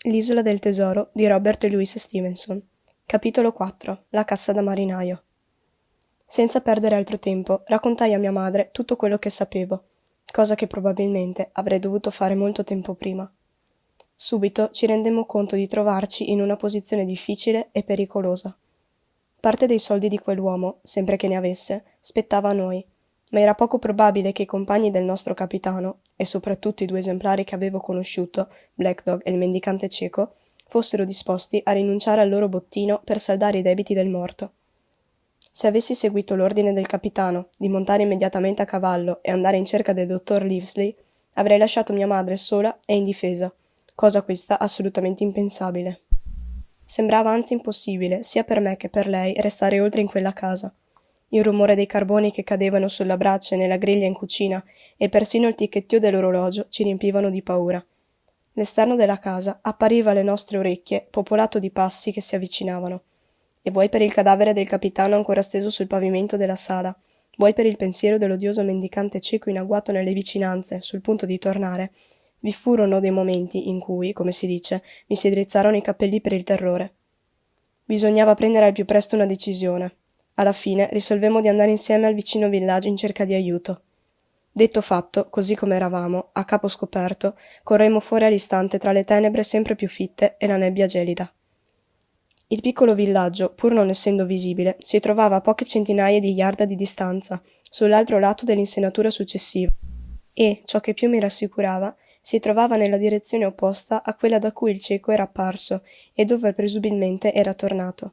L'isola del tesoro di Robert Louis Stevenson. Capitolo 4. La cassa da marinaio. Senza perdere altro tempo, raccontai a mia madre tutto quello che sapevo, cosa che probabilmente avrei dovuto fare molto tempo prima. Subito ci rendemmo conto di trovarci in una posizione difficile e pericolosa. Parte dei soldi di quell'uomo, sempre che ne avesse, spettava a noi, ma era poco probabile che i compagni del nostro capitano, e soprattutto i due esemplari che avevo conosciuto, Black Dog e il mendicante cieco, fossero disposti a rinunciare al loro bottino per saldare i debiti del morto. Se avessi seguito l'ordine del capitano di montare immediatamente a cavallo e andare in cerca del dottor Livesey, avrei lasciato mia madre sola e indifesa, cosa questa assolutamente impensabile. Sembrava anzi impossibile, sia per me che per lei, restare oltre in quella casa. Il rumore dei carboni che cadevano sulla brace nella griglia in cucina e persino il ticchettio dell'orologio ci riempivano di paura. L'esterno della casa appariva alle nostre orecchie popolato di passi che si avvicinavano. E vuoi per il cadavere del capitano ancora steso sul pavimento della sala, vuoi per il pensiero dell'odioso mendicante cieco in agguato nelle vicinanze, sul punto di tornare, vi furono dei momenti in cui, come si dice, mi si drizzarono i capelli per il terrore. Bisognava prendere al più presto una decisione. Alla fine risolvemmo di andare insieme al vicino villaggio in cerca di aiuto. Detto fatto, così come eravamo, a capo scoperto, corremmo fuori all'istante tra le tenebre sempre più fitte e la nebbia gelida. Il piccolo villaggio, pur non essendo visibile, si trovava a poche centinaia di yard di distanza, sull'altro lato dell'insenatura successiva, e, ciò che più mi rassicurava, si trovava nella direzione opposta a quella da cui il cieco era apparso e dove presumibilmente era tornato.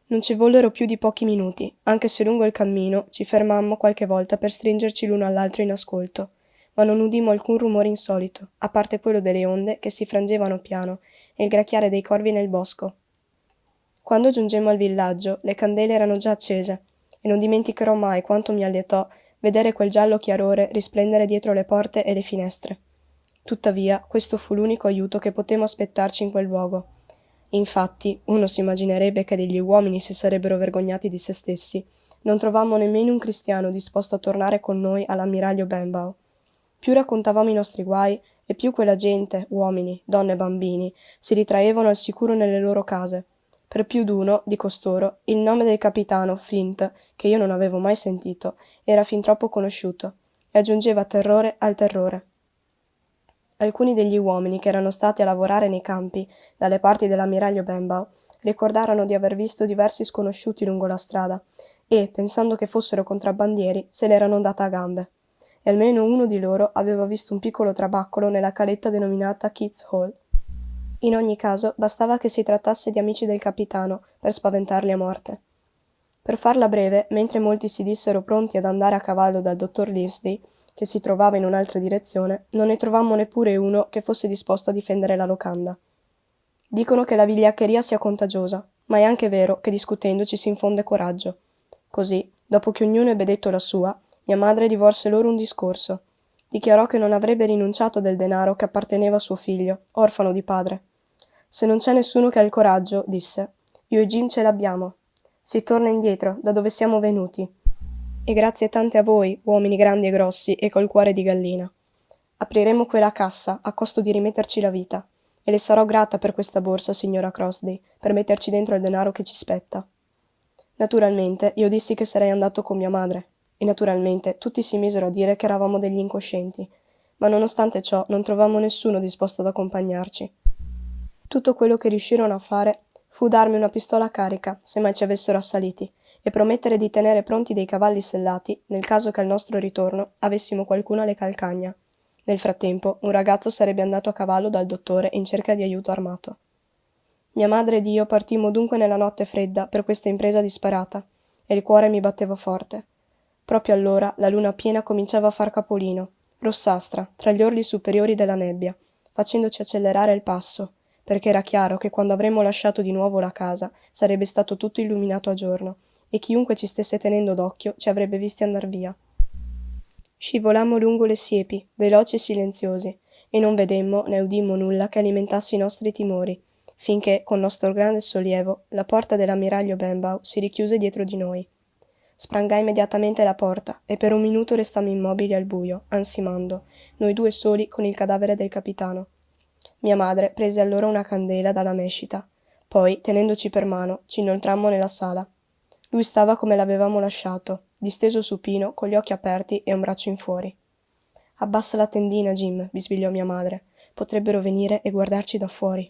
Non ci vollero più di pochi minuti, anche se lungo il cammino ci fermammo qualche volta per stringerci l'uno all'altro in ascolto, ma non udimmo alcun rumore insolito, a parte quello delle onde che si frangevano piano e il gracchiare dei corvi nel bosco. Quando giungemmo al villaggio, le candele erano già accese, e non dimenticherò mai quanto mi allietò vedere quel giallo chiarore risplendere dietro le porte e le finestre. Tuttavia, questo fu l'unico aiuto che potemmo aspettarci in quel luogo. Infatti, uno si immaginerebbe che degli uomini si sarebbero vergognati di se stessi. Non trovammo nemmeno un cristiano disposto a tornare con noi all'ammiraglio Benbow. Più raccontavamo i nostri guai, e più quella gente, uomini, donne e bambini, si ritraevano al sicuro nelle loro case. Per più d'uno, di costoro, il nome del capitano Flint, che io non avevo mai sentito, era fin troppo conosciuto, e aggiungeva terrore al terrore. Alcuni degli uomini che erano stati a lavorare nei campi, dalle parti dell'ammiraglio Benbow, ricordarono di aver visto diversi sconosciuti lungo la strada, e, pensando che fossero contrabbandieri, se l'erano data a gambe. E almeno uno di loro aveva visto un piccolo trabaccolo nella caletta denominata Keats Hall. In ogni caso, bastava che si trattasse di amici del capitano per spaventarli a morte. Per farla breve, mentre molti si dissero pronti ad andare a cavallo dal dottor Livesey, che si trovava in un'altra direzione, non ne trovammo neppure uno che fosse disposto a difendere la locanda. Dicono che la vigliaccheria sia contagiosa, ma è anche vero che discutendo ci si infonde coraggio. Così, dopo che ognuno ebbe detto la sua, mia madre rivolse loro un discorso. Dichiarò che non avrebbe rinunciato del denaro che apparteneva a suo figlio, orfano di padre. Se non c'è nessuno che ha il coraggio, disse, io e Jim ce l'abbiamo. Si torna indietro, da dove siamo venuti. E grazie tante a voi, uomini grandi e grossi e col cuore di gallina. Apriremo quella cassa, a costo di rimetterci la vita, e le sarò grata per questa borsa, signora Crossley, per metterci dentro il denaro che ci spetta. Naturalmente, io dissi che sarei andato con mia madre, e naturalmente tutti si misero a dire che eravamo degli incoscienti, ma nonostante ciò non trovammo nessuno disposto ad accompagnarci. Tutto quello che riuscirono a fare fu darmi una pistola carica, se mai ci avessero assaliti, e promettere di tenere pronti dei cavalli sellati nel caso che al nostro ritorno avessimo qualcuno alle calcagna. Nel frattempo, un ragazzo sarebbe andato a cavallo dal dottore in cerca di aiuto armato. Mia madre ed io partimmo dunque nella notte fredda per questa impresa disperata, e il cuore mi batteva forte. Proprio allora la luna piena cominciava a far capolino, rossastra, tra gli orli superiori della nebbia, facendoci accelerare il passo, perché era chiaro che quando avremmo lasciato di nuovo la casa sarebbe stato tutto illuminato a giorno, e chiunque ci stesse tenendo d'occhio ci avrebbe visti andar via. Scivolammo lungo le siepi, veloci e silenziosi, e non vedemmo né udimmo nulla che alimentasse i nostri timori, finché, con nostro grande sollievo, la porta dell'ammiraglio Benbow si richiuse dietro di noi. Sprangai immediatamente la porta, e per un minuto restammo immobili al buio, ansimando, noi due soli con il cadavere del capitano. Mia madre prese allora una candela dalla mescita. Poi, tenendoci per mano, ci inoltrammo nella sala. Lui stava come l'avevamo lasciato, disteso supino, con gli occhi aperti e un braccio in fuori. Abbassa la tendina, Jim, bisbigliò mia madre. Potrebbero venire e guardarci da fuori.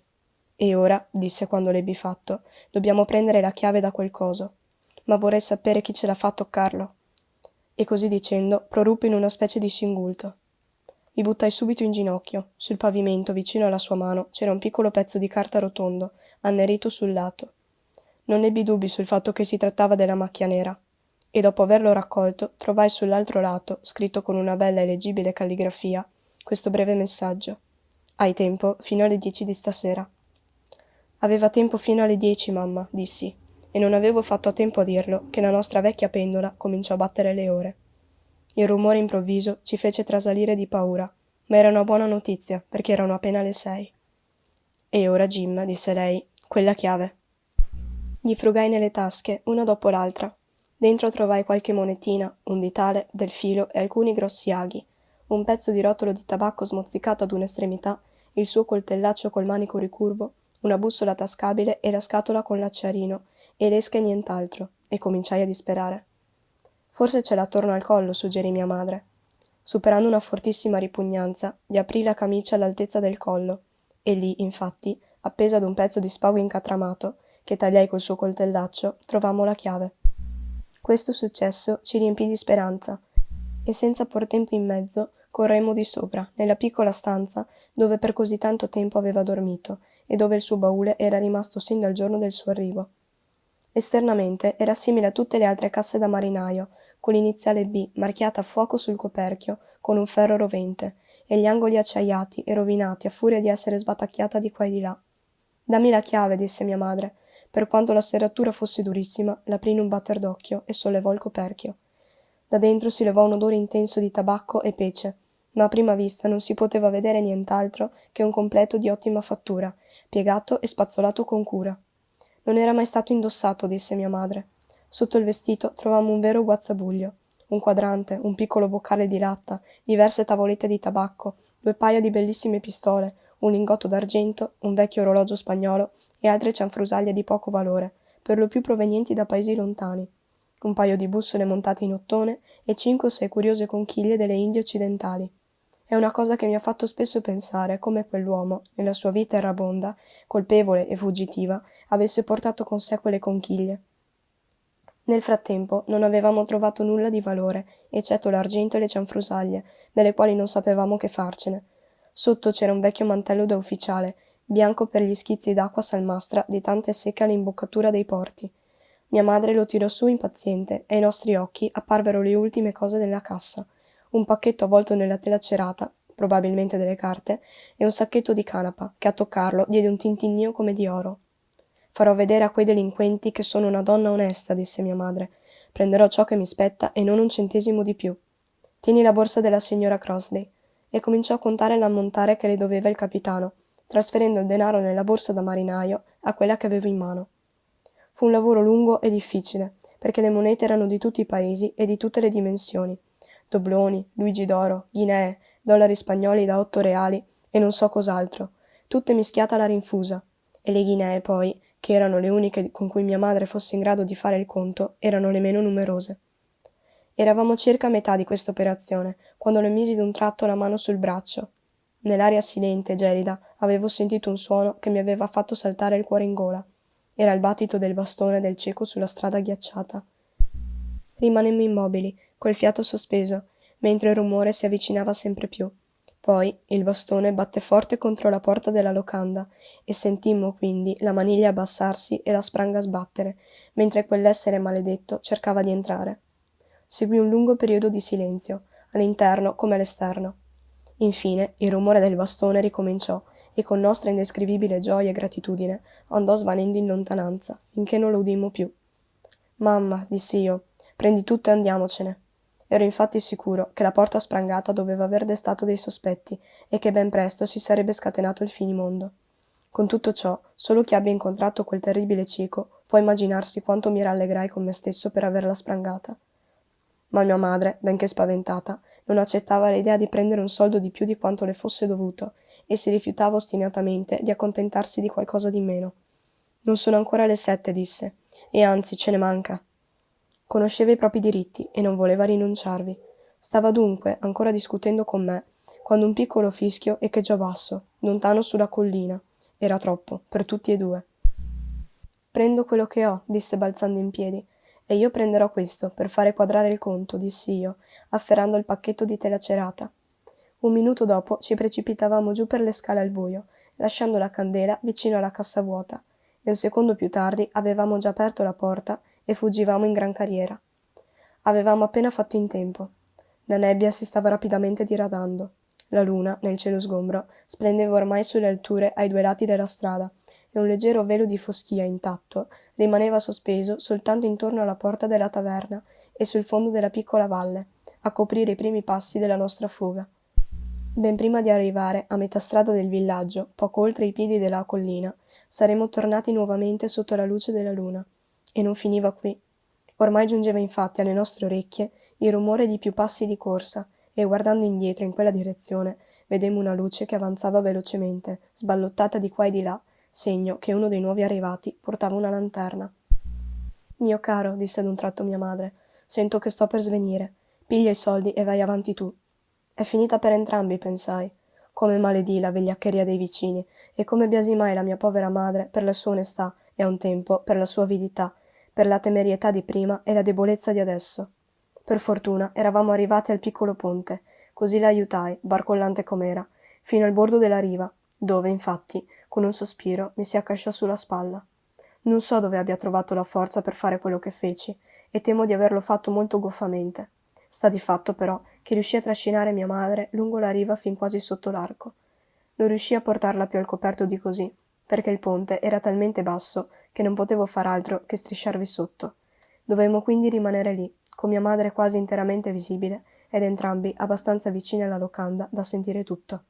E ora, disse quando l'ebbi fatto, dobbiamo prendere la chiave da quel coso. Ma vorrei sapere chi ce la fa a toccarlo. E così dicendo, proruppe in una specie di singulto. Mi buttai subito in ginocchio. Sul pavimento, vicino alla sua mano, c'era un piccolo pezzo di carta rotondo, annerito sul lato. Non ebbi dubbi sul fatto che si trattava della macchia nera, e dopo averlo raccolto, trovai sull'altro lato, scritto con una bella e leggibile calligrafia, questo breve messaggio. Hai tempo fino alle 10 di stasera. Aveva tempo fino alle 10, mamma, dissi, e non avevo fatto a tempo a dirlo che la nostra vecchia pendola cominciò a battere le ore. Il rumore improvviso ci fece trasalire di paura, ma era una buona notizia, perché erano appena le 6. E ora, Jim, disse lei, quella chiave. Gli frugai nelle tasche, una dopo l'altra. Dentro trovai qualche monetina, un ditale, del filo e alcuni grossi aghi, un pezzo di rotolo di tabacco smozzicato ad un'estremità, il suo coltellaccio col manico ricurvo, una bussola tascabile e la scatola con l'acciarino, e l'esca e nient'altro, e cominciai a disperare. Forse ce l'ha attorno al collo, suggerì mia madre. Superando una fortissima ripugnanza, gli aprì la camicia all'altezza del collo, e lì, infatti, appesa ad un pezzo di spago incatramato, che tagliai col suo coltellaccio, trovammo la chiave. Questo successo ci riempì di speranza, e senza por tempo in mezzo corremmo di sopra, nella piccola stanza dove per così tanto tempo aveva dormito, e dove il suo baule era rimasto sin dal giorno del suo arrivo. Esternamente era simile a tutte le altre casse da marinaio, con l'iniziale B marchiata a fuoco sul coperchio con un ferro rovente, e gli angoli acciaiati e rovinati a furia di essere sbatacchiata di qua e di là. Dammi la chiave, disse mia madre. Per quanto la serratura fosse durissima, l'aprì in un batter d'occhio e sollevò il coperchio. Da dentro si levò un odore intenso di tabacco e pece, ma a prima vista non si poteva vedere nient'altro che un completo di ottima fattura, piegato e spazzolato con cura. Non era mai stato indossato, disse mia madre. Sotto il vestito trovammo un vero guazzabuglio, un quadrante, un piccolo boccale di latta, diverse tavolette di tabacco, 2 paia di bellissime pistole, un lingotto d'argento, un vecchio orologio spagnolo e altre cianfrusaglie di poco valore, per lo più provenienti da paesi lontani, un paio di bussole montate in ottone e 5 o 6 curiose conchiglie delle Indie occidentali. È una cosa che mi ha fatto spesso pensare come quell'uomo, nella sua vita errabonda, colpevole e fuggitiva, avesse portato con sé quelle conchiglie. Nel frattempo non avevamo trovato nulla di valore, eccetto l'argento e le cianfrusaglie, delle quali non sapevamo che farcene. Sotto c'era un vecchio mantello da ufficiale, bianco per gli schizzi d'acqua salmastra di tante secche all'imboccatura dei porti. Mia madre lo tirò su impaziente e ai nostri occhi apparvero le ultime cose della cassa. Un pacchetto avvolto nella tela cerata, probabilmente delle carte, e un sacchetto di canapa, che a toccarlo diede un tintinnio come di oro. Farò vedere a quei delinquenti che sono una donna onesta, disse mia madre. Prenderò ciò che mi spetta e non un centesimo di più. Tieni la borsa della signora Crossley. E cominciò a contare l'ammontare che le doveva il capitano, trasferendo il denaro nella borsa da marinaio a quella che avevo in mano. Fu un lavoro lungo e difficile, perché le monete erano di tutti i paesi e di tutte le dimensioni. Dobloni, luigi d'oro, guinee, dollari spagnoli da 8 reali e non so cos'altro, tutte mischiate alla rinfusa. E le guinee, poi, che erano le uniche con cui mia madre fosse in grado di fare il conto, erano le meno numerose. Eravamo circa a metà di questa operazione, quando le misi d'un tratto la mano sul braccio. Nell'aria silente e gelida avevo sentito un suono che mi aveva fatto saltare il cuore in gola. Era il battito del bastone del cieco sulla strada ghiacciata. Rimanemmo immobili, col fiato sospeso, mentre il rumore si avvicinava sempre più. Poi il bastone batté forte contro la porta della locanda e sentimmo quindi la maniglia abbassarsi e la spranga sbattere, mentre quell'essere maledetto cercava di entrare. Seguì un lungo periodo di silenzio, all'interno come all'esterno. Infine il rumore del bastone ricominciò e con nostra indescrivibile gioia e gratitudine andò svanendo in lontananza, finché non lo udimmo più. «Mamma», dissi io, «prendi tutto e andiamocene». Ero infatti sicuro che la porta sprangata doveva aver destato dei sospetti e che ben presto si sarebbe scatenato il finimondo. Con tutto ciò, solo chi abbia incontrato quel terribile cieco può immaginarsi quanto mi rallegrai con me stesso per averla sprangata. Ma mia madre, benché spaventata, non accettava l'idea di prendere un soldo di più di quanto le fosse dovuto, e si rifiutava ostinatamente di accontentarsi di qualcosa di meno. Non sono ancora le 7, disse, e anzi ce ne manca. Conosceva i propri diritti e non voleva rinunciarvi. Stava dunque ancora discutendo con me, quando un piccolo fischio echeggiò basso, lontano sulla collina. Era troppo, per tutti e due. Prendo quello che ho, disse balzando in piedi. E io prenderò questo, per fare quadrare il conto, dissi io, afferrando il pacchetto di tela cerata. Un minuto dopo ci precipitavamo giù per le scale al buio, lasciando la candela vicino alla cassa vuota, e un secondo più tardi avevamo già aperto la porta e fuggivamo in gran carriera. Avevamo appena fatto in tempo. La nebbia si stava rapidamente diradando. La luna, nel cielo sgombro, splendeva ormai sulle alture ai due lati della strada, e un leggero velo di foschia intatto rimaneva sospeso soltanto intorno alla porta della taverna e sul fondo della piccola valle, a coprire i primi passi della nostra fuga. Ben prima di arrivare a metà strada del villaggio, poco oltre i piedi della collina, saremmo tornati nuovamente sotto la luce della luna. E non finiva qui. Ormai giungeva infatti alle nostre orecchie il rumore di più passi di corsa, e guardando indietro in quella direzione, vedemmo una luce che avanzava velocemente, sballottata di qua e di là, segno che uno dei nuovi arrivati portava una lanterna. Mio caro, disse ad un tratto mia madre, sento che sto per svenire. Piglia i soldi e vai avanti tu. È finita per entrambi, pensai. Come maledì la vigliaccheria dei vicini, e come biasimai la mia povera madre per la sua onestà e a un tempo per la sua avidità, per la temerietà di prima e la debolezza di adesso. Per fortuna eravamo arrivati al piccolo ponte, così la aiutai, barcollante com'era, fino al bordo della riva, dove, infatti, con un sospiro mi si accasciò sulla spalla. Non so dove abbia trovato la forza per fare quello che feci, e temo di averlo fatto molto goffamente. Sta di fatto, però, che riuscì a trascinare mia madre lungo la riva fin quasi sotto l'arco. Non riuscì a portarla più al coperto di così, perché il ponte era talmente basso che non potevo far altro che strisciarvi sotto. Dovemmo quindi rimanere lì, con mia madre quasi interamente visibile, ed entrambi abbastanza vicini alla locanda da sentire tutto.